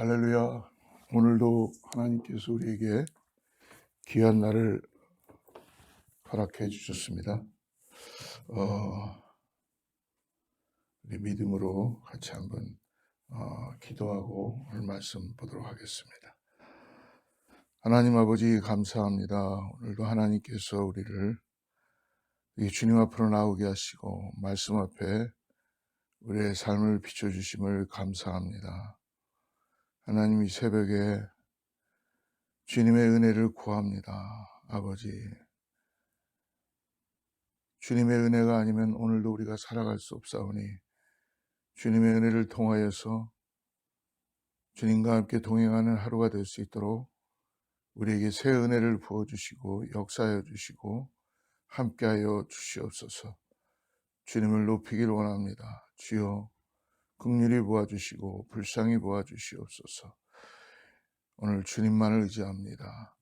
할렐루야. 오늘도 하나님께서 우리에게 귀한 날을 허락해 주셨습니다. 우리 믿음으로 같이 한번 기도하고 오늘 말씀 보도록 하겠습니다. 하나님 아버지 감사합니다. 오늘도 하나님께서 우리를 이 주님 앞으로 나오게 하시고 말씀 앞에 우리의 삶을 비춰주심을 감사합니다. 하나님 이 새벽에 주님의 은혜를 구합니다. 아버지, 주님의 은혜가 아니면 오늘도 우리가 살아갈 수 없사오니 주님의 은혜를 통하여서 주님과 함께 동행하는 하루가 될 수 있도록 우리에게 새 은혜를 부어주시고 역사하여 주시고 함께하여 주시옵소서. 주님을 높이길 원합니다. 주여 긍휼히 보아주시고 불쌍히 보아주시옵소서. 오늘 주님만을 의지합니다.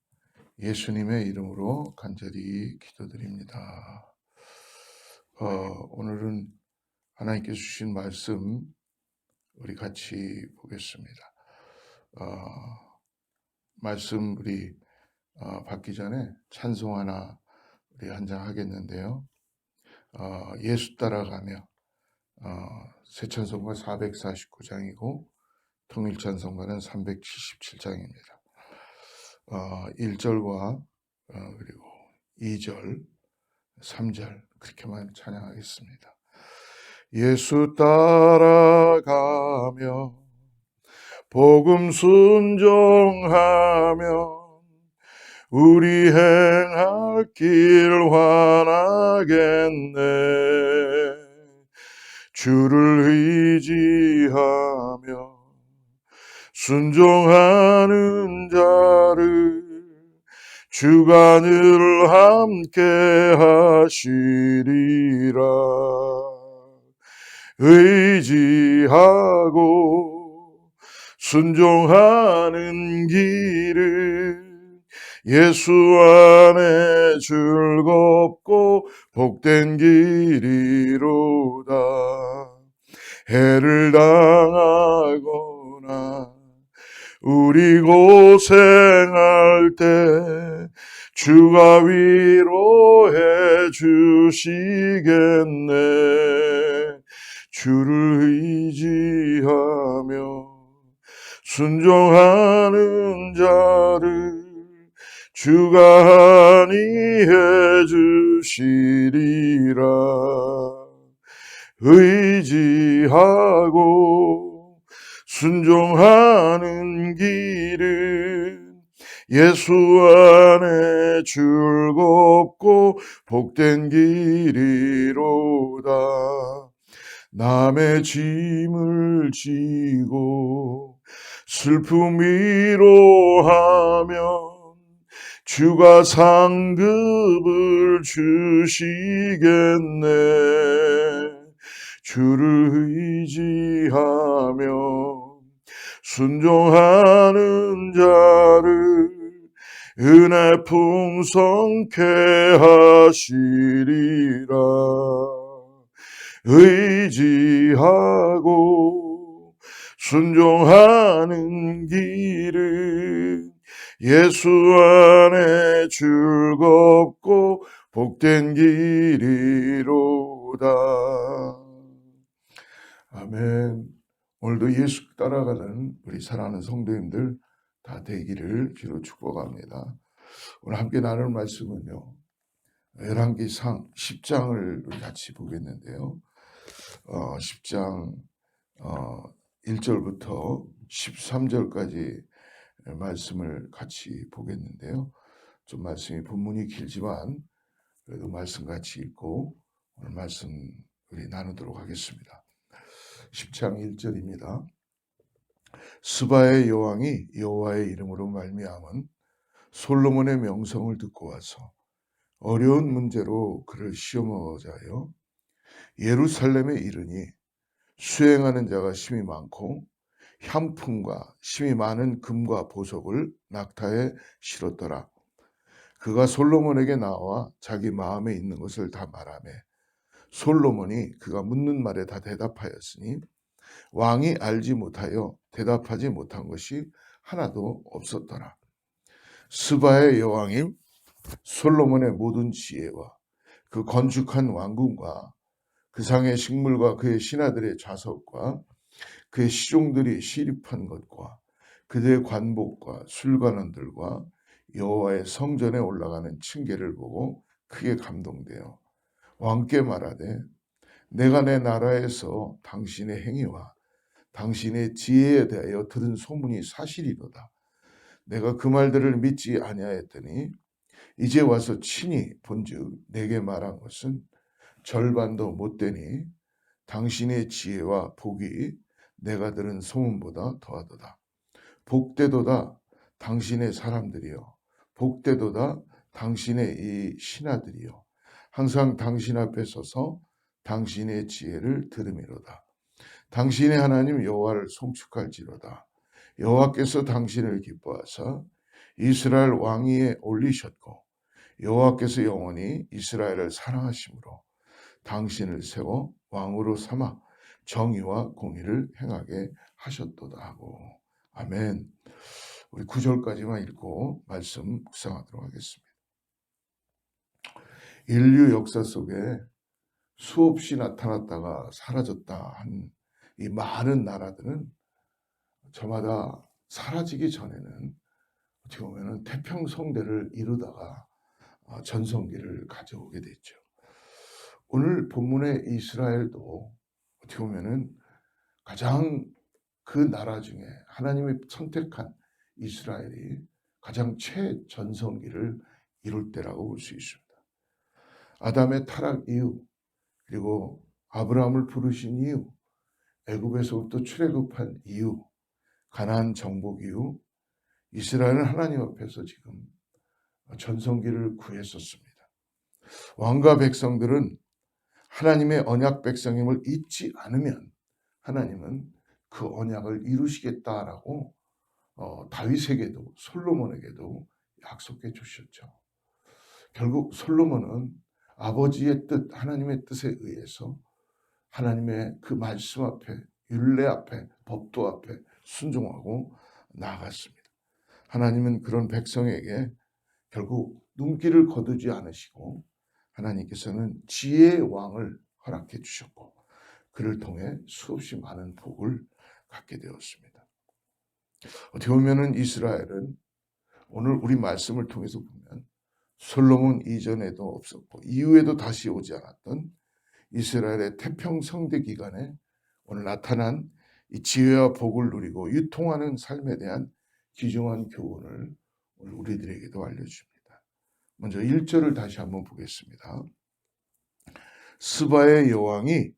예수님의 이름으로 간절히 기도드립니다. 오늘은 하나님께서 주신 말씀 우리 같이 보겠습니다. 말씀 우리 받기 전에 찬송 하나 우리 한 장 하겠는데요. 예수 따라가며 새 찬송가 449장이고 통일 찬송가는 377장입니다. 1절과 그리고 2절, 3절 그렇게만 찬양하겠습니다. 예수 따라가며 복음 순종하며 우리 행할 길 환하겠네. 주를 의지하며 순종하는 자를 주가 늘 함께 하시리라. 의지하고 순종하는 길은 예수 안에 즐겁고 복된 길이로다. 해를 당하거나 우리 고생할 때 주가 위로해 주시겠네. 주를 의지하며 순종하는 자를 주가 안위해 주시리라. 의지하고 순종하는 길은 예수 안에 즐겁고 복된 길이로다. 남의 짐을 지고 슬픔 위로하면 주가 상급을 주시겠네. 주를 의지하며 순종하는 자를 은혜 풍성케 하시리라. 의지하고 순종하는 길은 예수 안에 즐겁고 복된 길이로다. 아멘. 오늘도 예수 따라가는 우리 사랑하는 성도님들 다 되기를 주로 축복합니다. 오늘 함께 나눌 말씀은요, 열왕기상 10장을 우리 같이 보겠는데요. 10장 1절부터 13절까지 말씀을 같이 보겠는데요. 좀 말씀이 본문이 길지만 그래도 말씀 같이 읽고 오늘 말씀 우리 나누도록 하겠습니다. 10장 1절입니다. 스바의 여왕이 여호와의 이름으로 말미암은 솔로몬의 명성을 듣고 와서 어려운 문제로 그를 시험하고자 하여 예루살렘에 이르니 수행하는 자가 심히 많고 향품과 심히 많은 금과 보석을 낙타에 실었더라. 그가 솔로몬에게 나와 자기 마음에 있는 것을 다 말하매 솔로몬이 그가 묻는 말에 다 대답하였으니 왕이 알지 못하여 대답하지 못한 것이 하나도 없었더라. 스바의 여왕이 솔로몬의 모든 지혜와 그 건축한 왕궁과 그 상의 식물과 그의 신하들의 좌석과 그의 시종들이 시립한 것과 그들의 관복과 술관원들과 여호와의 성전에 올라가는 층계를 보고 크게 감동되어 왕께 말하되 내가 내 나라에서 당신의 행위와 당신의 지혜에 대하여 들은 소문이 사실이로다. 내가 그 말들을 믿지 아니하였더니 이제 와서 친히 본즉 내게 말한 것은 절반도 못되니 당신의 지혜와 복이 내가 들은 소문보다 더하도다. 복되도다 당신의 사람들이여, 복되도다 당신의 이 신하들이여, 항상 당신 앞에 서서 당신의 지혜를 들음이로다. 당신의 하나님 여호와를 송축할지로다. 여호와께서 당신을 기뻐하사 이스라엘 왕위에 올리셨고 여호와께서 영원히 이스라엘을 사랑하심으로 당신을 세워 왕으로 삼아 정의와 공의를 행하게 하셨도다 하고. 아멘. 우리 9절까지만 읽고 말씀 묵상하도록 하겠습니다. 인류 역사 속에 수없이 나타났다가 사라졌다 한 이 많은 나라들은 저마다 사라지기 전에는 어떻게 보면 태평성대를 이루다가 전성기를 가져오게 됐죠. 오늘 본문의 이스라엘도 어떻게 보면 가장 그 나라 중에 하나님이 선택한 이스라엘이 가장 최전성기를 이룰 때라고 볼 수 있습니다. 아담의 타락 이후, 그리고 아브라함을 부르신 이후, 애굽에서부터 출애굽한 이후, 가나안 정복 이후 이스라엘은 하나님 앞에서 지금 전성기를 구했었습니다. 왕과 백성들은 하나님의 언약 백성임을 잊지 않으면 하나님은 그 언약을 이루시겠다라고 다윗에게도 솔로몬에게도 약속해 주셨죠. 결국 솔로몬은 아버지의 뜻, 하나님의 뜻에 의해서 하나님의 그 말씀 앞에, 율례 앞에, 법도 앞에 순종하고 나아갔습니다. 하나님은 그런 백성에게 결국 눈길을 거두지 않으시고 하나님께서는 지혜의 왕을 허락해 주셨고 그를 통해 수없이 많은 복을 갖게 되었습니다. 어떻게 보면 이스라엘은 오늘 우리 말씀을 통해서 보면 솔로몬 이전에도 없었고 이후에도 다시 오지 않았던 이스라엘의 태평성대 기간에 오늘 나타난 이 지혜와 복을 누리고 유통하는 삶에 대한 귀중한 교훈을 오늘 우리들에게도 알려줍니다. 먼저 1절을 다시 한번 보겠습니다. 스바의 여왕이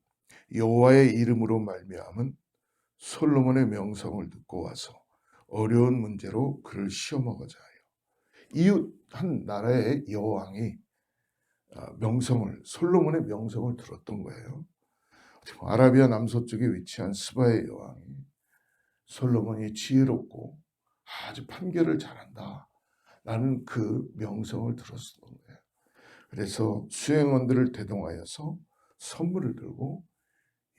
여호와의 이름으로 말미암은 솔로몬의 명성을 듣고 와서 어려운 문제로 그를 시험하고자 하여. 이웃 한 나라의 여왕이 솔로몬의 명성을 들었던 거예요. 아라비아 남서쪽에 위치한 스바의 여왕이 솔로몬이 지혜롭고 아주 판결을 잘한다 라는 그 명성을 들었던 거예요. 그래서 수행원들을 대동하여서 선물을 들고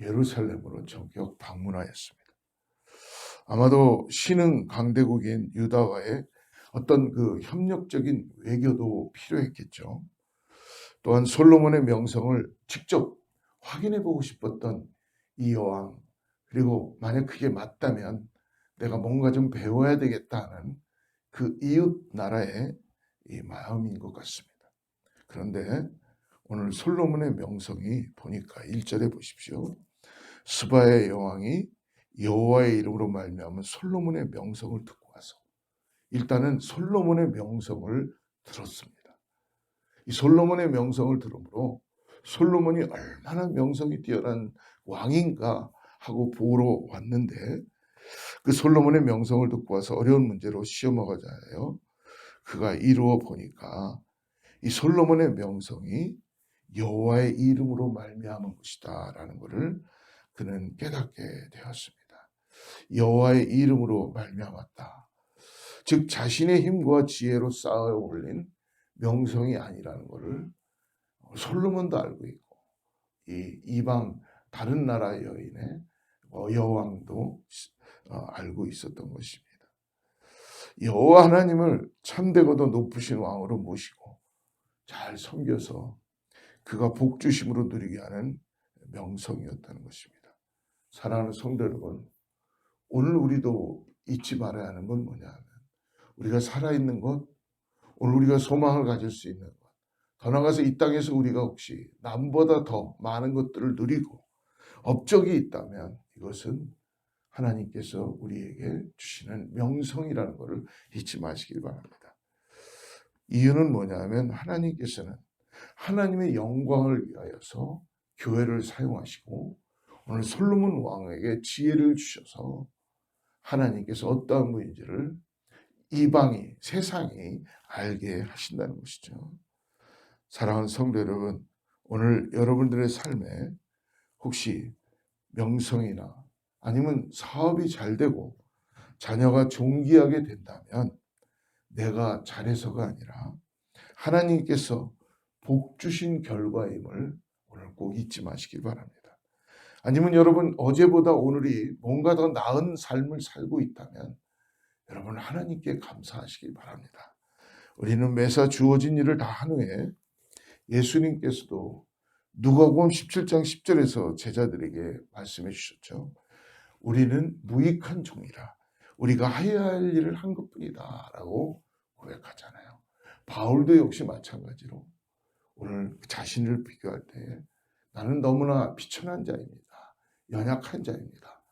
예루살렘으로 전격 방문하였습니다. 아마도 신흥 강대국인 유다와의 어떤 그 협력적인 외교도 필요했겠죠. 또한 솔로몬의 명성을 직접 확인해 보고 싶었던 이 여왕, 그리고 만약 그게 맞다면 내가 뭔가 좀 배워야 되겠다는 그 이웃 나라의 이 마음인 것 같습니다. 그런데 오늘 솔로몬의 명성이 보니까 1절에 보십시오. 스바의 여왕이 여호와의 이름으로 말미암은 솔로몬의 명성을 듣고 와서 일단은 솔로몬의 명성을 들었습니다. 이 솔로몬의 명성을 들으므로 솔로몬이 얼마나 명성이 뛰어난 왕인가 하고 보러 왔는데 그 솔로몬의 명성을 듣고 와서 어려운 문제로 시험하고자 해요. 그가 이루어 보니까 이 솔로몬의 명성이 여호와의 이름으로 말미암은 것이다라는 것을 그는 깨닫게 되었습니다. 여호와의 이름으로 말미암았다. 즉 자신의 힘과 지혜로 쌓아 올린 명성이 아니라는 것을 솔로몬도 알고 있고 이 이방 다른 나라 여인의 여왕도 알고 있었던 것입니다. 여호와 하나님을 참되고도 높으신 왕으로 모시고 잘 섬겨서 그가 복 주심으로 누리게 하는 명성이었다는 것입니다. 사랑하는 성도 여러분, 오늘 우리도 잊지 말아야 하는 건 뭐냐 하면 우리가 살아있는 것, 오늘 우리가 소망을 가질 수 있는 것, 더 나아가서 이 땅에서 우리가 혹시 남보다 더 많은 것들을 누리고 업적이 있다면 이것은 하나님께서 우리에게 주시는 명성이라는 것을 잊지 마시길 바랍니다. 이유는 뭐냐면 하나님께서는 하나님의 영광을 위하여서 교회를 사용하시고 오늘 솔로몬 왕에게 지혜를 주셔서 하나님께서 어떠한 분인지를 이방이, 세상이 알게 하신다는 것이죠. 사랑하는 성도 여러분, 오늘 여러분들의 삶에 혹시 명성이나 아니면 사업이 잘 되고 자녀가 존귀하게 된다면 내가 잘해서가 아니라 하나님께서 복 주신 결과임을 오늘 꼭 잊지 마시길 바랍니다. 아니면 여러분 어제보다 오늘이 뭔가 더 나은 삶을 살고 있다면 여러분 하나님께 감사하시길 바랍니다. 우리는 매사 주어진 일을 다 한 후에 예수님께서도 누가복음 17장 10절에서 제자들에게 말씀해 주셨죠. 우리는 무익한 종이라 우리가 해야 할 일을 한 것뿐이다 라고 고백하잖아요. 바울도 역시 마찬가지로 오늘 자신을 비교할 때 나는 너무나 비천한 자입니다. 연약한 자입니다.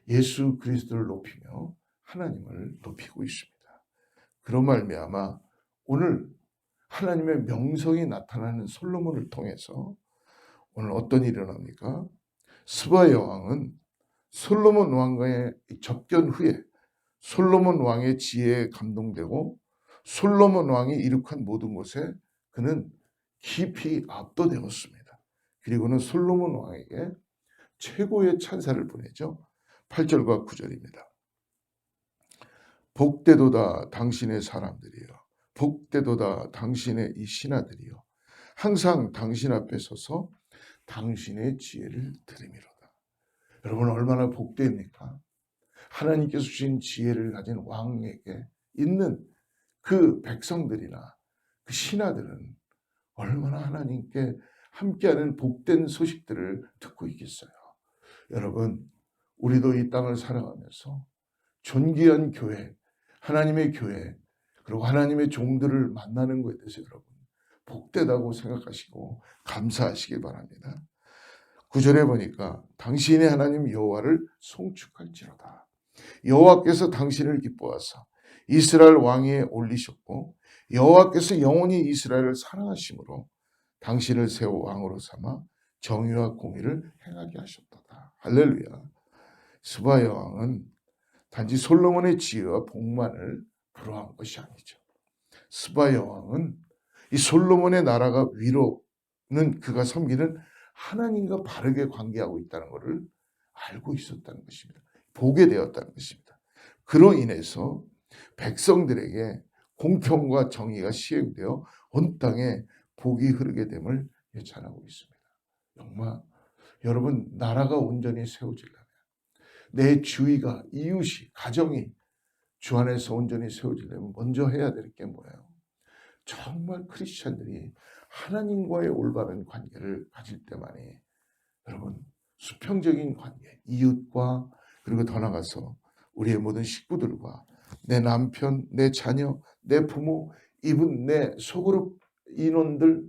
예수 그리스도를 높이며 하나님을 높이고 있습니다. 그런 말미암아 오늘 하나님의 명성이 나타나는 솔로몬을 통해서 오늘 어떤 일이 일어납니까? 스바 여왕은 솔로몬 왕과의 접견 후에 솔로몬 왕의 지혜에 감동되고 솔로몬 왕이 이룩한 모든 것에 그는 깊이 압도되었습니다. 그리고는 솔로몬 왕에게 최고의 찬사를 보내죠. 8절과 9절입니다. 복되도다 당신의 사람들이여, 복되도다 당신의 이 신하들이여, 항상 당신 앞에 서서 당신의 지혜를 들음이로다. 여러분 얼마나 복됩니까? 하나님께서 주신 지혜를 가진 왕에게 있는 그 백성들이나 그 신하들은 얼마나 하나님께 함께하는 복된 소식들을 듣고 있겠어요. 여러분 우리도 이 땅을 살아가면서 존귀한 교회, 하나님의 교회, 그리고 하나님의 종들을 만나는 것에 대해서 여러분 복되다고 생각하시고 감사하시길 바랍니다. 9절에 보니까 당신의 하나님 여호와를 송축할지로다. 여호와께서 당신을 기뻐하사 이스라엘 왕위에 올리셨고 여호와께서 영원히 이스라엘을 사랑하심으로 당신을 세워 왕으로 삼아 정의와 공의를 행하게 하셨도다. 할렐루야. 스바 여왕은 단지 솔로몬의 지혜와 복만을 부러워한 것이 아니죠. 스바 여왕은 이 솔로몬의 나라가 위로는 그가 섬기는 하나님과 바르게 관계하고 있다는 것을 알고 있었다는 것입니다. 보게 되었다는 것입니다. 그로 인해서 백성들에게 공평과 정의가 시행되어 온 땅에 복이 흐르게 됨을 예찬하고 있습니다. 정말 여러분 나라가 온전히 세워지려면 내 주위가 이웃이 가정이 주 안에서 온전히 세워지려면 먼저 해야 될 게 뭐예요? 정말 크리스찬들이 하나님과의 올바른 관계를 가질 때만이 여러분 수평적인 관계, 이웃과 그리고 더 나아가서 우리의 모든 식구들과 내 남편, 내 자녀, 내 부모, 이분 내 소그룹 인원들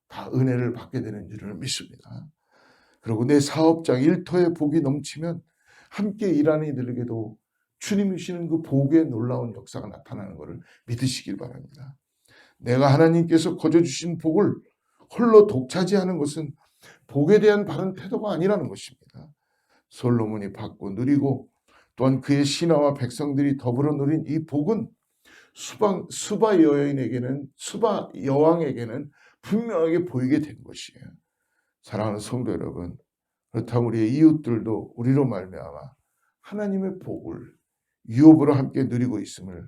다 은혜를 받게 되는 줄을 믿습니다. 그리고 내 사업장 일터에 복이 넘치면 함께 일하는 이들에게도 주님이 주시는 그 복의 놀라운 역사가 나타나는 것을 믿으시길 바랍니다. 내가 하나님께서 거저주신 복을 홀로 독차지하는 것은 복에 대한 바른 태도가 아니라는 것입니다. 솔로몬이 받고 누리고 또한 그의 신하와 백성들이 더불어 누린 이 복은 수바 여왕에게는 분명하게 보이게 된 것이에요. 사랑하는 성도 여러분, 그렇다면 우리의 이웃들도 우리로 말미암아 하나님의 복을 유업으로 함께 누리고 있음을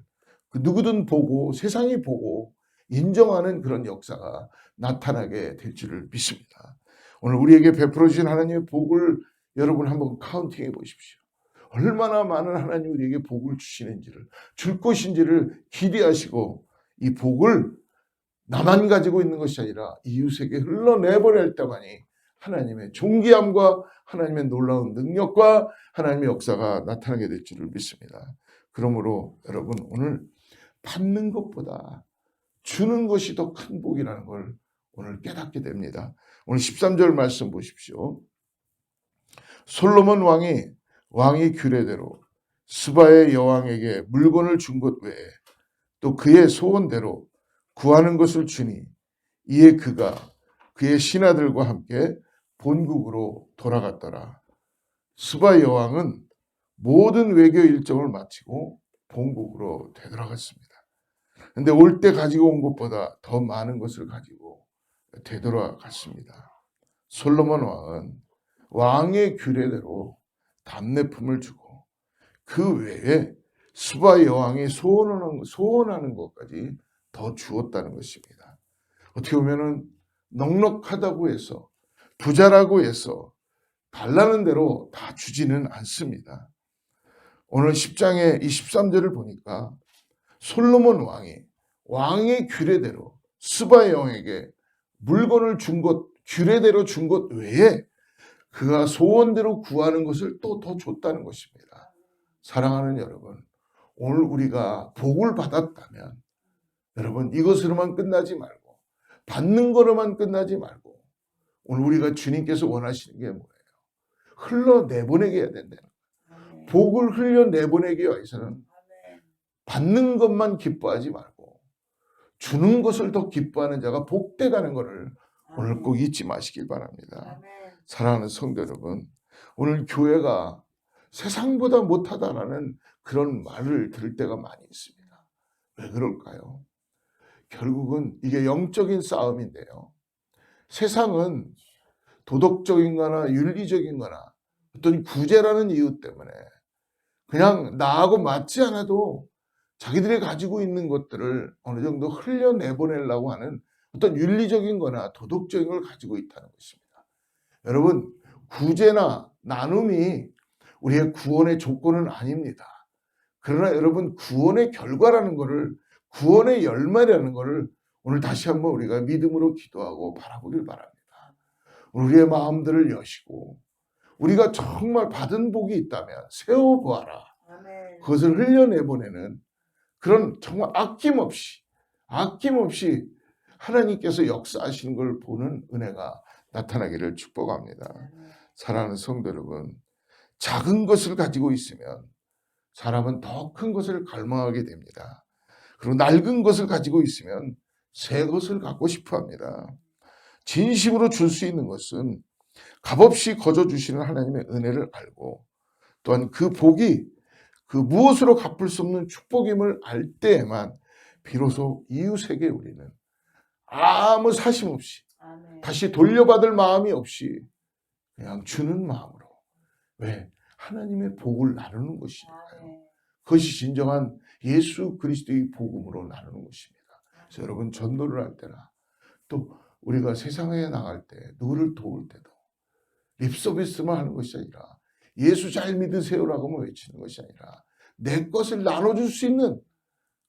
그 누구든 보고 세상이 보고 인정하는 그런 역사가 나타나게 될 줄을 믿습니다. 오늘 우리에게 베풀어 주신 하나님의 복을 여러분 한번 카운팅해 보십시오. 얼마나 많은 하나님 우리에게 복을 주시는지를, 줄 것인지를 기대하시고 이 복을 나만 가지고 있는 것이 아니라 이웃에게 흘러내보낼 때만이 하나님의 존귀함과 하나님의 놀라운 능력과 하나님의 역사가 나타나게 될 줄을 믿습니다. 그러므로 여러분, 오늘 받는 것보다 주는 것이 더 큰 복이라는 걸 오늘 깨닫게 됩니다. 오늘 13절 말씀 보십시오. 솔로몬 왕이 규례대로 스바의 여왕에게 물건을 준 것 외에 또 그의 소원대로 구하는 것을 주니 이에 그가 그의 신하들과 함께 본국으로 돌아갔더라. 스바 여왕은 모든 외교 일정을 마치고 본국으로 되돌아갔습니다. 근데 올 때 가지고 온 것보다 더 많은 것을 가지고 되돌아갔습니다. 솔로몬 왕은 왕의 규례대로 답례품을 주고 그 외에 스바 여왕이 소원하는 것까지 더 주었다는 것입니다. 어떻게 보면은 넉넉하다고 해서, 부자라고 해서 달라는 대로 다 주지는 않습니다. 오늘 10장의 23절을 보니까 솔로몬 왕의 규례대로 스바 여왕에게 물건을 준 것, 규례대로 준 것 외에 그가 소원대로 구하는 것을 또 더 줬다는 것입니다. 사랑하는 여러분, 오늘 우리가 복을 받았다면 여러분, 이것으로만 끝나지 말고, 받는 거로만 끝나지 말고, 오늘 우리가 주님께서 원하시는 게 뭐예요? 흘러내보내게 해야 된다는 거예요. 복을 흘려내보내기 위해서는 받는 것만 기뻐하지 말고 주는 것을 더 기뻐하는 자가 복되다는 것을 오늘 꼭 잊지 마시길 바랍니다. 사랑하는 성도 여러분, 오늘 교회가 세상보다 못하다라는 그런 말을 들을 때가 많이 있습니다. 왜 그럴까요? 결국은 이게 영적인 싸움인데요. 세상은 도덕적인 거나 윤리적인 거나 어떤 구제라는 이유 때문에 그냥 나하고 맞지 않아도 자기들이 가지고 있는 것들을 어느 정도 흘려내보내려고 하는 어떤 윤리적인 거나 도덕적인 걸 가지고 있다는 것입니다. 여러분, 구제나 나눔이 우리의 구원의 조건은 아닙니다. 그러나 여러분, 구원의 결과라는 것을, 구원의 열매라는 것을 오늘 다시 한번 우리가 믿음으로 기도하고 바라보길 바랍니다. 우리의 마음들을 여시고 우리가 정말 받은 복이 있다면 세워보아라. 그것을 흘려내보내는 그런 정말 아낌없이 하나님께서 역사하시는 걸 보는 은혜가 나타나기를 축복합니다. 사랑하는 성도 여러분, 작은 것을 가지고 있으면 사람은 더 큰 것을 갈망하게 됩니다. 그리고 낡은 것을 가지고 있으면 새 것을 갖고 싶어 합니다. 진심으로 줄 수 있는 것은 값없이 거저주시는 하나님의 은혜를 알고 또한 그 복이 그 무엇으로 갚을 수 없는 축복임을 알 때에만 비로소 이웃에게 우리는 아무 사심 없이 다시 돌려받을 마음이 없이 그냥 주는 마음으로, 왜? 하나님의 복을 나누는 것이니까요. 그것이 진정한 예수 그리스도의 복음으로 나누는 것입니다. 그래서 여러분, 전도를 할 때나 또 우리가 세상에 나갈 때 누구를 도울 때도 립서비스만 하는 것이 아니라 예수 잘 믿으세요라고 외치는 것이 아니라 내 것을 나눠줄 수 있는,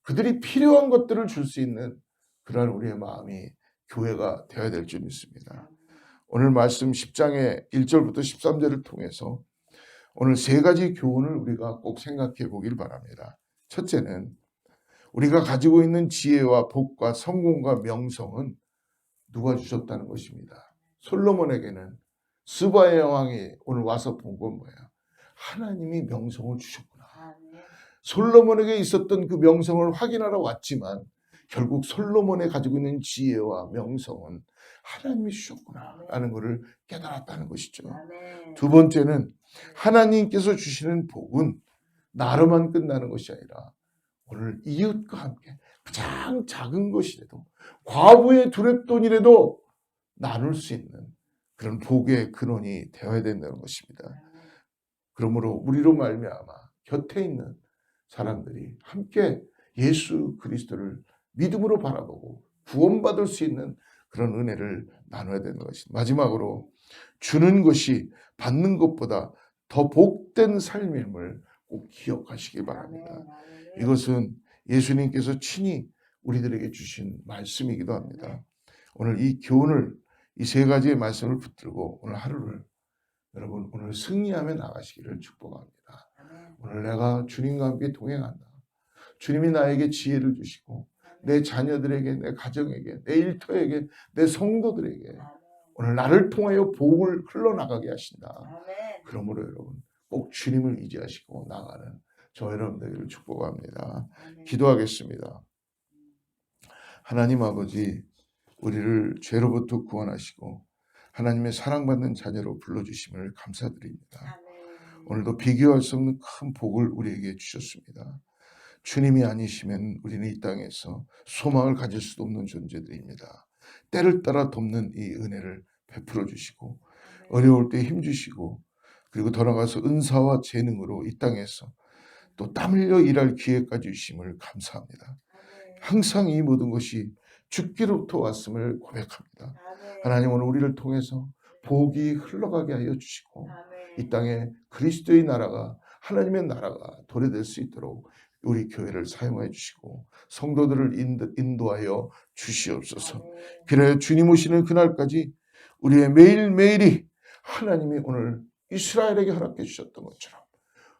그들이 필요한 것들을 줄 수 있는 그러한 우리의 마음이 교회가 되어야 될 줄 믿습니다. 오늘 말씀 10장의 1절부터 13절을 통해서 오늘 세 가지 교훈을 우리가 꼭 생각해 보길 바랍니다. 첫째는 우리가 가지고 있는 지혜와 복과 성공과 명성은 누가 주셨다는 것입니다. 솔로몬에게는 스바의 여왕이 오늘 와서 본 건 뭐예요? 하나님이 명성을 주셨구나. 솔로몬에게 있었던 그 명성을 확인하러 왔지만 결국 솔로몬이 가지고 있는 지혜와 명성은 하나님이 주셨구나 라는 것을 깨달았다는 것이죠. 두 번째는 하나님께서 주시는 복은 나로만 끝나는 것이 아니라 오늘 이웃과 함께 가장 작은 것이라도, 과부의 두랩돈이라도 나눌 수 있는 그런 복의 근원이 되어야 된다는 것입니다. 그러므로 우리로 말미암아 곁에 있는 사람들이 함께 예수 그리스도를 믿음으로 바라보고 구원받을 수 있는 그런 은혜를 나눠야 되는 것입니다. 마지막으로 주는 것이 받는 것보다 더 복된 삶임을 꼭 기억하시기 바랍니다. 이것은 예수님께서 친히 우리들에게 주신 말씀이기도 합니다. 오늘 이 교훈을, 이 세 가지의 말씀을 붙들고 오늘 하루를 여러분 오늘 승리하며 나가시기를 축복합니다. 오늘 내가 주님과 함께 동행한다. 주님이 나에게 지혜를 주시고 내 자녀들에게, 내 가정에게, 내 일터에게, 내 성도들에게 오늘 나를 통하여 복을 흘러나가게 하신다. 그러므로 여러분 꼭 주님을 의지하시고 나가는 저 여러분들을 축복합니다. 기도하겠습니다. 하나님 아버지, 우리를 죄로부터 구원하시고 하나님의 사랑받는 자녀로 불러주심을 감사드립니다. 오늘도 비교할 수 없는 큰 복을 우리에게 주셨습니다. 주님이 아니시면 우리는 이 땅에서 소망을 가질 수도 없는 존재들입니다. 때를 따라 돕는 이 은혜를 베풀어 주시고 어려울 때 힘주시고 그리고 더 나아가서 은사와 재능으로 이 땅에서 또 땀 흘려 일할 기회까지 주심을 감사합니다. 항상 이 모든 것이 주께로부터 왔음을 고백합니다. 하나님 오늘 우리를 통해서 복이 흘러가게 하여 주시고 이 땅에 그리스도의 나라가, 하나님의 나라가 도래될 수 있도록 우리 교회를 사용해 주시고 성도들을 인도하여 주시옵소서. 그래야 주님 오시는 그날까지 우리의 매일매일이 하나님이 오늘 이스라엘에게 허락해 주셨던 것처럼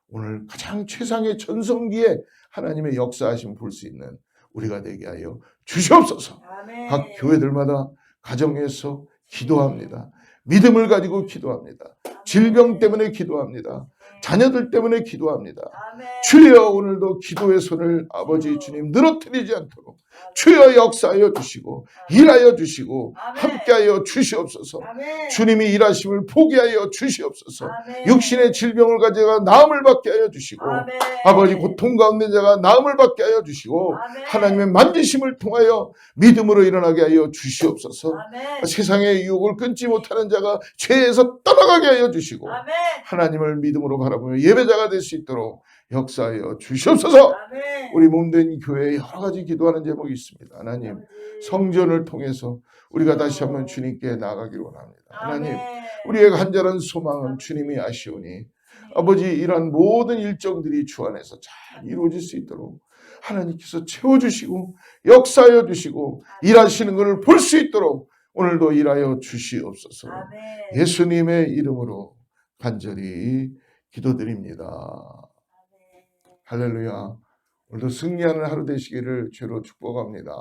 오늘 가장 최상의 전성기에 하나님의 역사하심을 볼 수 있는 우리가 되게 하여 주시옵소서. 각 교회들마다 가정에서 기도합니다. 믿음을 가지고 기도합니다. 질병 때문에 기도합니다. 자녀들 때문에 기도합니다. 주여 오늘도 기도의 손을 아버지 주님 늘어뜨리지 않도록 주여 역사하여 주시고 일하여 주시고 함께하여 주시옵소서. 주님이 일하심을 포기하여 주시옵소서. 육신의 질병을 가져가 나음을 받게 하여 주시고 아버지 고통 가운데 자가 나음을 받게 하여 주시고 하나님의 만지심을 통하여 믿음으로 일어나게 하여 주시옵소서. 세상의 유혹을 끊지 못하는 자가 죄에서 떠나가게 하여 주시고 하나님을 믿음으로 바라보며 예배자가 될 수 있도록 역사하여 주시옵소서. 우리 몸된 교회에 여러 가지 기도하는 제목이 있습니다. 하나님 성전을 통해서 우리가 다시 한번 주님께 나아가길 원합니다. 하나님 우리의 간절한 소망은 주님이 아시오니 아버지 이러한 모든 일정들이 주 안에서 잘 이루어질 수 있도록 하나님께서 채워주시고 역사하여 주시고 일하시는 것을 볼 수 있도록 오늘도 일하여 주시옵소서. 예수님의 이름으로 간절히 기도드립니다. 할렐루야. 오늘도 승리하는 하루 되시기를 주로 축복합니다.